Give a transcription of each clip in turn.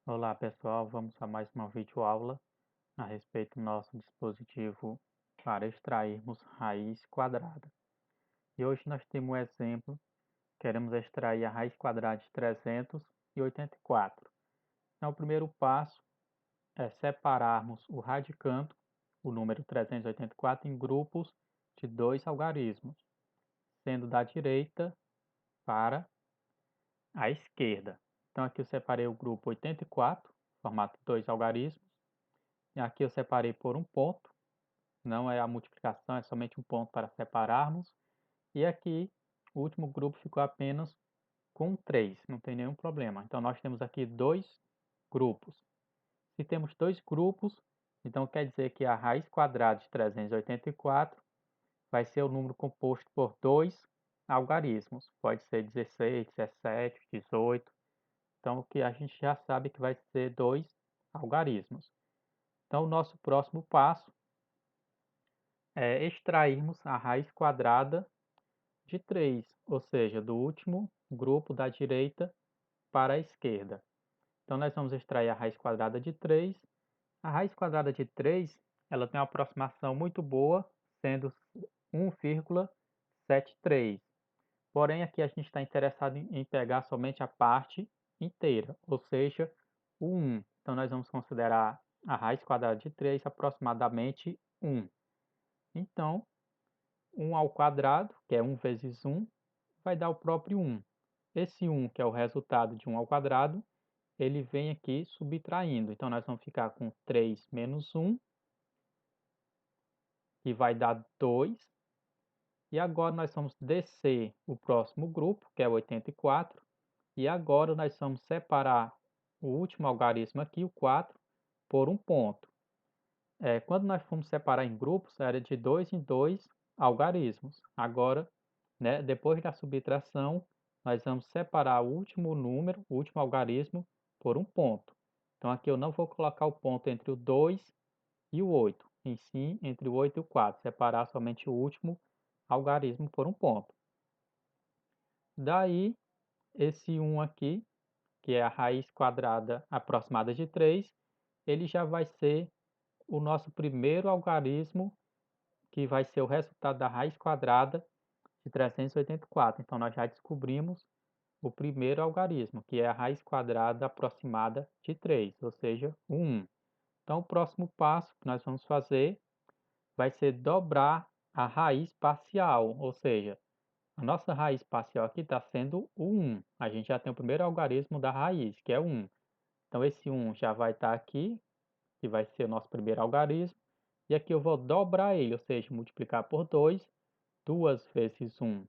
Olá pessoal, vamos a mais uma videoaula a respeito do nosso dispositivo para extrairmos raiz quadrada. E hoje nós temos um exemplo, queremos extrair a raiz quadrada de 384. Então o primeiro passo é separarmos o radicando, o número 384, em grupos de 2 algarismos, sendo da direita para a esquerda. Então aqui eu separei o grupo 84, formato 2 algarismos, e aqui eu separei por um ponto. Não é a multiplicação, é somente um ponto para separarmos. E aqui, o último grupo ficou apenas com 3, não tem nenhum problema. Então, nós temos aqui dois grupos. Se temos dois grupos, então quer dizer que a raiz quadrada de 384 vai ser o número composto por dois algarismos. Pode ser 16, 17, 18. Então, o que a gente já sabe que vai ser dois algarismos. Então, o nosso próximo passo é extrairmos a raiz quadrada de 3, ou seja, do último grupo da direita para a esquerda. Então, nós vamos extrair a raiz quadrada de 3. A raiz quadrada de 3, ela tem uma aproximação muito boa, sendo 1,73. Porém, aqui a gente está interessado em pegar somente a parte inteira, ou seja, o 1. Então, nós vamos considerar a raiz quadrada de 3 aproximadamente 1. Então, 1 ao quadrado, que é 1 vezes 1, vai dar o próprio 1. Esse 1, que é o resultado de 1 ao quadrado, ele vem aqui subtraindo. Então, nós vamos ficar com 3 menos 1, que vai dar 2. E agora nós vamos descer o próximo grupo, que é o 84. E agora nós vamos separar o último algarismo aqui, o 4, por um ponto. Quando nós fomos separar em grupos, era de 2 em 2 algarismos. Agora, né, depois da subtração, nós vamos separar o último número, o último algarismo, por um ponto. Então, aqui eu não vou colocar o ponto entre o 2 e o 8, em sim entre o 8 e o 4, separar somente o último algarismo por um ponto. Daí, esse 1 aqui, que é a raiz quadrada aproximada de 3, ele já vai ser o nosso primeiro algarismo, que vai ser o resultado da raiz quadrada de 384. Então, nós já descobrimos o primeiro algarismo, que é a raiz quadrada aproximada de 3, ou seja, o 1. Então, o próximo passo que nós vamos fazer vai ser dobrar a raiz parcial, ou seja, a nossa raiz parcial aqui está sendo o 1. A gente já tem o primeiro algarismo da raiz, que é o 1. Então, esse 1 já vai estar aqui, que vai ser o nosso primeiro algarismo. E aqui eu vou dobrar ele, ou seja, multiplicar por 2. 2 vezes 1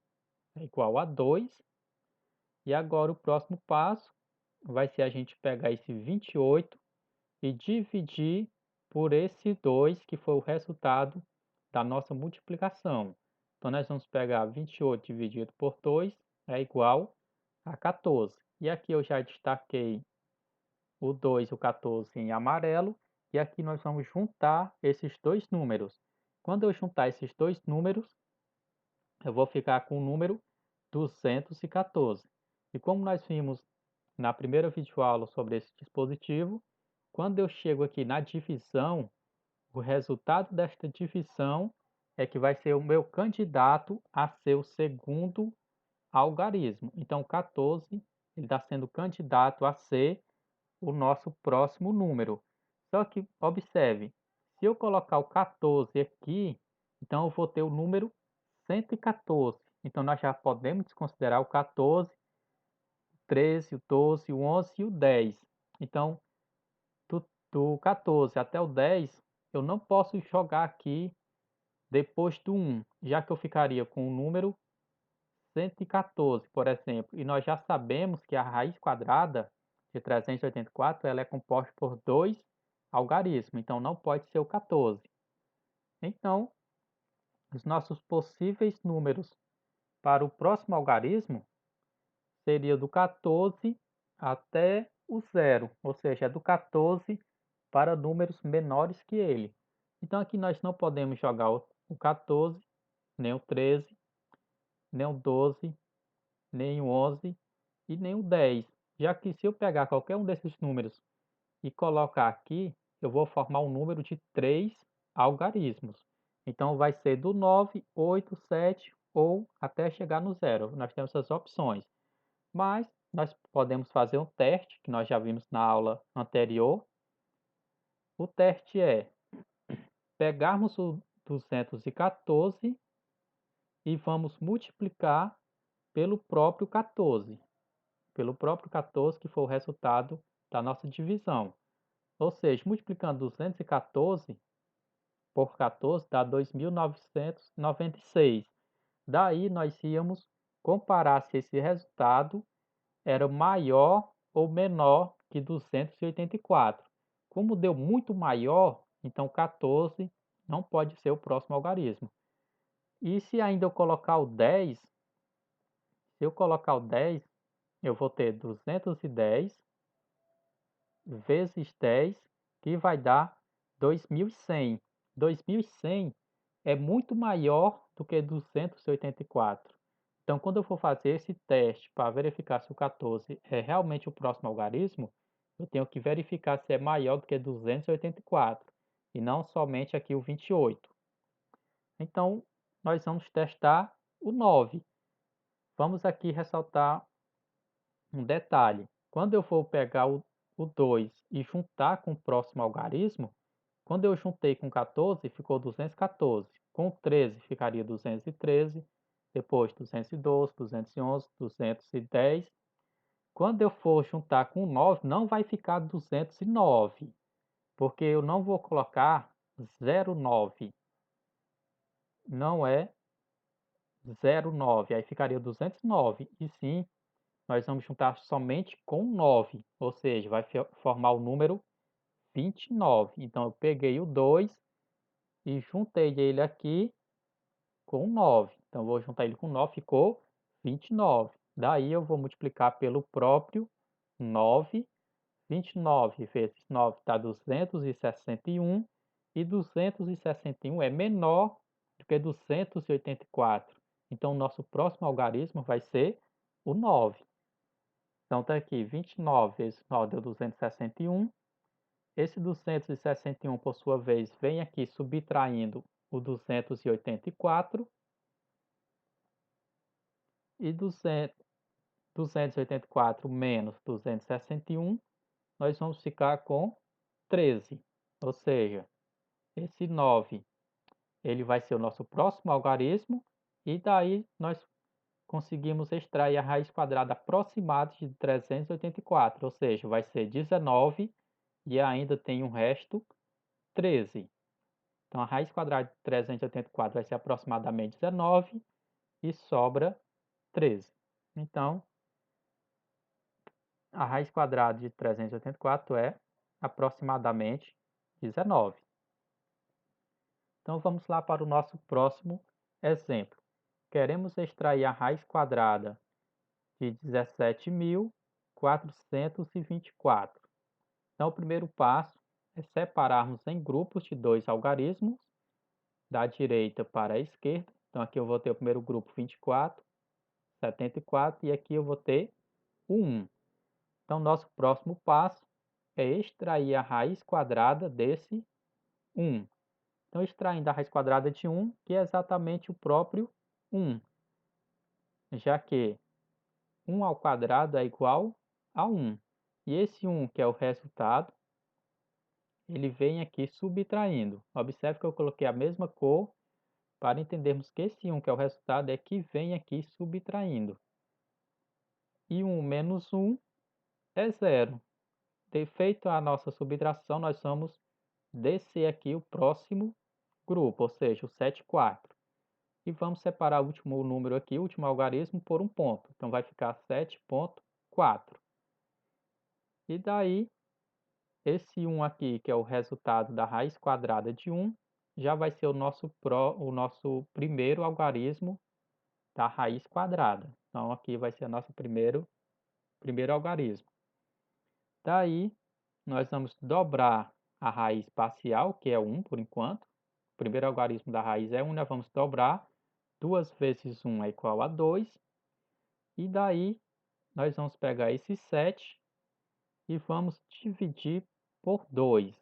é igual a 2. E agora o próximo passo vai ser a gente pegar esse 28 e dividir por esse 2, que foi o resultado da nossa multiplicação. Então, nós vamos pegar 28 dividido por 2 é igual a 14. E aqui eu já destaquei o 2 e o 14 em amarelo. E aqui nós vamos juntar esses dois números. Quando eu juntar esses dois números, eu vou ficar com o número 214. E como nós vimos na primeira videoaula sobre esse dispositivo, quando eu chego aqui na divisão, o resultado desta divisão é que vai ser o meu candidato a ser o segundo algarismo. Então, 14, ele está sendo candidato a ser o nosso próximo número. Só que, observe, se eu colocar o 14 aqui, então eu vou ter o número 114. Então, nós já podemos desconsiderar o 14, o 13, o 12, o 11 e o 10. Então, do 14 até o 10, eu não posso jogar aqui depois do 1, já que eu ficaria com o número 114, por exemplo. E nós já sabemos que a raiz quadrada de 384 ela é composta por dois algarismos, então não pode ser o 14. Então, os nossos possíveis números para o próximo algarismo seria do 14 até o zero, ou seja, é do 14 para números menores que ele. Então aqui nós não podemos jogar o 14, nem o 13, nem o 12, nem o 11 e nem o 10, já que se eu pegar qualquer um desses números e colocar aqui, eu vou formar um número de 3 algarismos. Então vai ser do 9, 8, 7 ou até chegar no zero. Nós temos essas opções. Mas nós podemos fazer um teste, que nós já vimos na aula anterior. O teste é pegarmos o 214 e vamos multiplicar pelo próprio 14. Pelo próprio 14, que foi o resultado da nossa divisão. Ou seja, multiplicando 214 por 14 dá 2.996. Daí nós íamos comparar se esse resultado era maior ou menor que 284. Como deu muito maior, então 14 não pode ser o próximo algarismo. E se ainda eu colocar o 10, se eu colocar o 10, eu vou ter 210 vezes 10, que vai dar 2.100. 2.100 é muito maior do que 284. Então, quando eu for fazer esse teste para verificar se o 14 é realmente o próximo algarismo, eu tenho que verificar se é maior do que 284 e não somente aqui o 28. Então, nós vamos testar o 9. Vamos aqui ressaltar um detalhe: quando eu for pegar o 2 e juntar com o próximo algarismo, quando eu juntei com 14, ficou 214. Com 13, ficaria 213. Depois 212, 211, 210. Quando eu for juntar com 9, não vai ficar 209, porque eu não vou colocar 09. Não é 09, aí ficaria 209. E sim, nós vamos juntar somente com 9, ou seja, vai formar o número 29. Então, eu peguei o 2 e juntei ele aqui com 9. Então, eu vou juntar ele com 9, ficou 29. Daí, eu vou multiplicar pelo próprio 9. 29 vezes 9 dá 261. E 261 é menor do que 284. Então, o nosso próximo algarismo vai ser o 9. Então, está aqui 29 vezes 9 deu 261. Esse 261, por sua vez, vem aqui subtraindo o 284. E 284 menos 261, nós vamos ficar com 13. Ou seja, esse 9 ele vai ser o nosso próximo algarismo. E daí nós conseguimos extrair a raiz quadrada aproximada de 384. Ou seja, vai ser 19 e ainda tem um resto 13. Então, a raiz quadrada de 384 vai ser aproximadamente 19 e sobra 13. Então, a raiz quadrada de 384 é aproximadamente 19. Então, vamos lá para o nosso próximo exemplo. Queremos extrair a raiz quadrada de 17.424. Então, o primeiro passo é separarmos em grupos de 2 algarismos, da direita para a esquerda. Então, aqui eu vou ter o primeiro grupo 24, 74, e aqui eu vou ter o 1. Então, nosso próximo passo é extrair a raiz quadrada desse 1. Então, extraindo a raiz quadrada de 1, que é exatamente o próprio 1, já que 1 ao quadrado é igual a 1. E esse 1, que é o resultado, ele vem aqui subtraindo. Observe que eu coloquei a mesma cor para entendermos que esse 1, que é o resultado, é que vem aqui subtraindo. E 1 menos 1 é 0. Feita a nossa subtração, nós vamos descer aqui o próximo grupo, ou seja, o 7 quartos. E vamos separar o último número aqui, o último algarismo, por um ponto. Então, vai ficar 7,4. E daí, esse 1 aqui, que é o resultado da raiz quadrada de 1, já vai ser o nosso primeiro algarismo da raiz quadrada. Então, aqui vai ser o nosso primeiro algarismo. Daí, nós vamos dobrar a raiz parcial, que é 1 por enquanto. O primeiro algarismo da raiz é 1, nós vamos dobrar. 2 vezes 1 é igual a 2. E daí, nós vamos pegar esse 7 e vamos dividir por 2.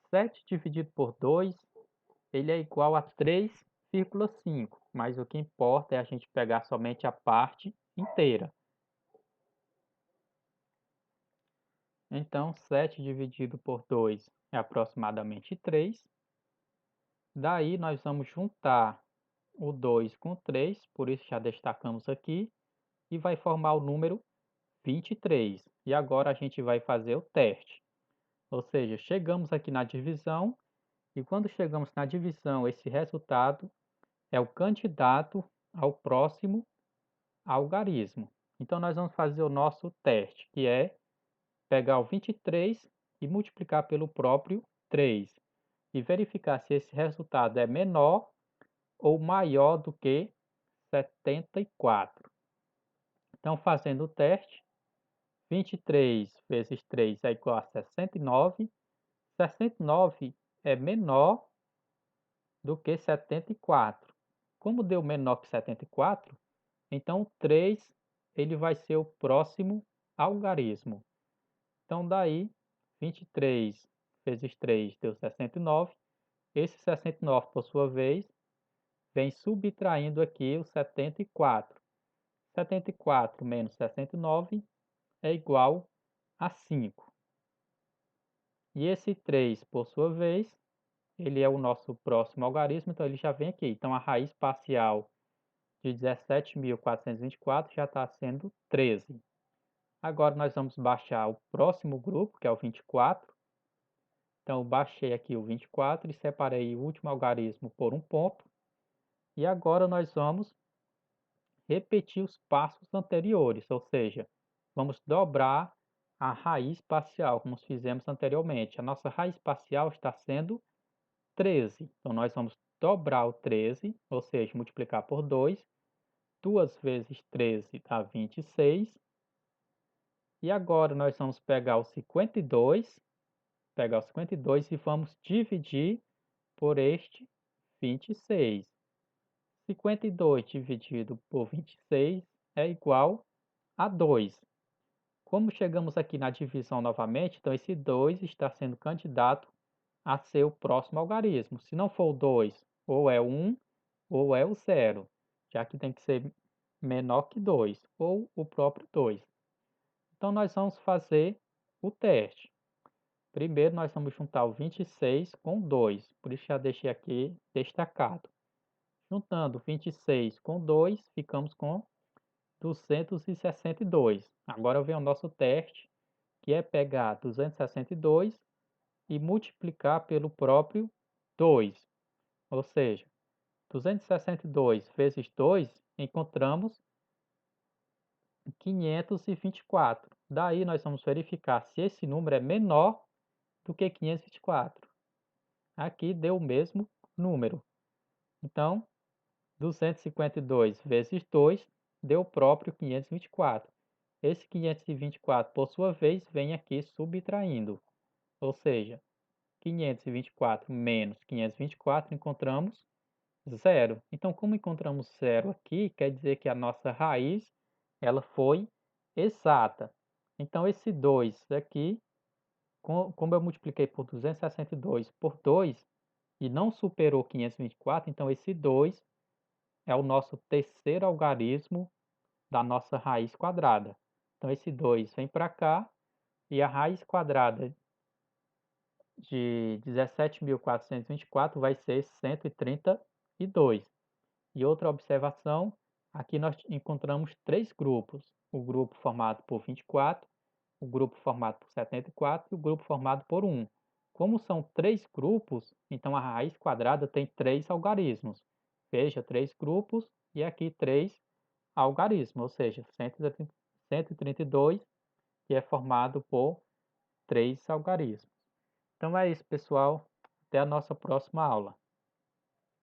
7 dividido por 2, ele é igual a 3,5, mas o que importa é a gente pegar somente a parte inteira. Então, 7 dividido por 2 é aproximadamente 3. Daí, nós vamos juntar o 2 com 3, por isso já destacamos aqui, e vai formar o número 23. E agora a gente vai fazer o teste. Ou seja, chegamos aqui na divisão, e quando chegamos na divisão, esse resultado é o candidato ao próximo algarismo. Então, nós vamos fazer o nosso teste, que é pegar o 23 e multiplicar pelo próprio 3 e verificar se esse resultado é menor ou maior do que 74. Então, fazendo o teste, 23 vezes 3 é igual a 69. 69 é menor do que 74. Como deu menor que 74, então o 3 ele vai ser o próximo algarismo. Então daí 23 vezes 3 deu 69. Esse 69, por sua vez, vem subtraindo aqui o 74. 74 menos 69 é igual a 5. E esse 3, por sua vez, ele é o nosso próximo algarismo, então ele já vem aqui. Então a raiz parcial de 17.424 já está sendo 13. Agora nós vamos baixar o próximo grupo, que é o 24. Então eu baixei aqui o 24 e separei o último algarismo por um ponto. E agora nós vamos repetir os passos anteriores, ou seja, vamos dobrar a raiz parcial, como fizemos anteriormente. A nossa raiz parcial está sendo 13. Então nós vamos dobrar o 13, ou seja, multiplicar por 2. 2 vezes 13 dá 26. E agora nós vamos pegar o 52, e vamos dividir por este 26. 52 dividido por 26 é igual a 2. Como chegamos aqui na divisão novamente, então esse 2 está sendo candidato a ser o próximo algarismo. Se não for o 2, ou é o 1 ou é o 0, já que tem que ser menor que 2, ou o próprio 2. Então, nós vamos fazer o teste. Primeiro, nós vamos juntar o 26 com 2, por isso já deixei aqui destacado. Juntando 26 com 2, ficamos com 262. Agora vem o nosso teste, que é pegar 262 e multiplicar pelo próprio 2. Ou seja, 262 vezes 2, encontramos 524. Daí nós vamos verificar se esse número é menor do que 524. Aqui deu o mesmo número. Então, 252 vezes 2 deu o próprio 524. Esse 524, por sua vez, vem aqui subtraindo. Ou seja, 524 menos 524, encontramos 0. Então, como encontramos 0 aqui, quer dizer que a nossa raiz ela foi exata. Então, esse 2 aqui, como eu multipliquei por 262 por 2 e não superou 524, então esse 2 é o nosso terceiro algarismo da nossa raiz quadrada. Então, esse 2 vem para cá e a raiz quadrada de 17.424 vai ser 132. E outra observação, aqui nós encontramos três grupos: o grupo formado por 24, o grupo formado por 74 e o grupo formado por 1. Como são três grupos, então a raiz quadrada tem três algarismos. Veja, três grupos e aqui três algarismos, ou seja, 132, que é formado por três algarismos. Então é isso, pessoal. Até a nossa próxima aula.